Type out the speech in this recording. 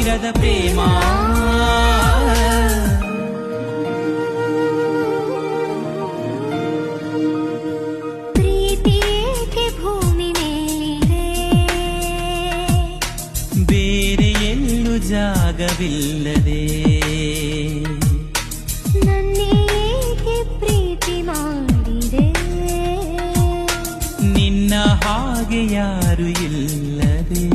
ತೀರದ ಪ್ರೇಮ. ಪ್ರೀತಿಯೇಕೆ ಭೂಮಿ ಮೇಲಿದೆ, ಬೇರೆ ಎಲ್ಲೂ ಜಾಗವಿಲ್ಲದೆ. ನನ್ನೇಕೆ ಪ್ರೀತಿ ಮಾಡಿದೆ, ನಿನ್ನ ಹಾಗೆ ಯಾರು ಇಲ್ಲದೆ.